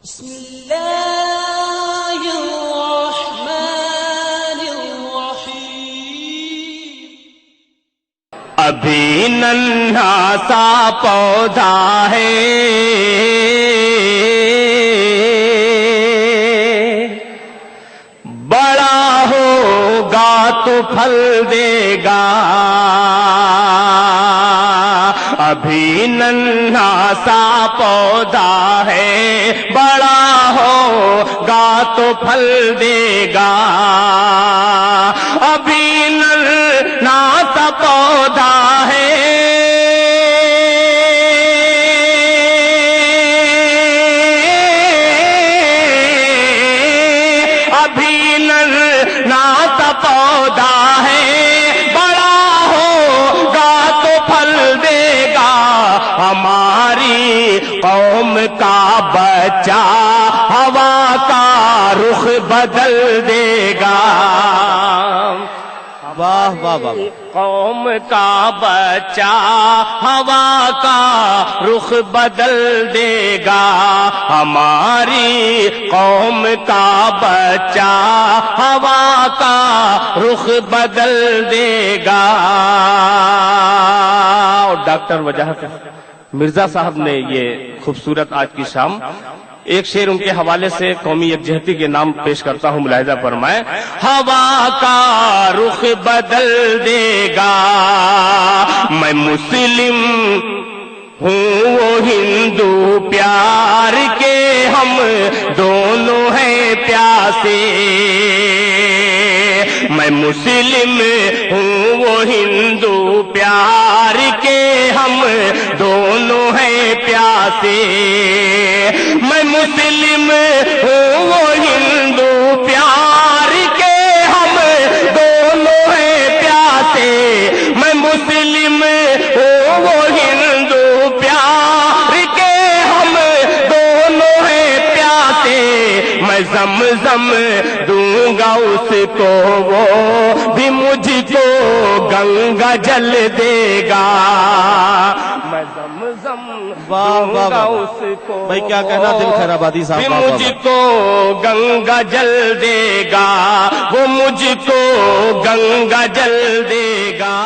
بسم اللہ الرحمن الرحیم۔ ابھی ننھا سا پودا ہے، بڑا ہوگا تو پھل دے گا۔ ابھی ننھا سا پودا ہے، بڑا ہوگا تو پھل دے گا۔ ابھی ننھا سا پودا ہے، ابھی ننھا سا پودا ہے، بڑا ہوگا تو پھل دے گا۔ ہماری قوم کا بچہ ہوا کا رخ بدل دے گا۔ واہ واہ واہ، قوم کا بچہ ہوا کا رخ بدل دے گا۔ ہماری قوم کا بچہ ہوا کا رخ بدل دے گا۔ اور ڈاکٹر وجاہت مرزا صاحب نے یہ خوبصورت آج کی شام ایک شعر ان کے حوالے سے قومی یکجہتی کے نام پیش کرتا ہوں، ملاحظہ فرمائیں۔ ہوا کا رخ بدل دے گا، میں مسلم ہوں وہ ہندو، پیار کے ہم دونوں ہیں پیاسے۔ میں مسلم ہوں وہ ہندو، پیار کے ہم دونوں ہیں پیاسے۔ میں مسلم ہوں وہ ہندو، پیار کے ہم دونوں ہیں پیاسے۔ میں مسلم ہوں وہ ہندو، پیار کے ہم دونوں ہیں پیاسے۔ میں زمزم دوں گا اس کو، وہ بھی مجھ کو گنگا جل دے گا۔ میں زمزم واہ دوں واہ گا واہ، اس کو، بھائی کیا کہنا دل خیر آبادی صاحب، بھی واہ واہ مجھ واہ۔ کو گنگا جل دے گا، وہ مجھ کو گنگا جل دے گا۔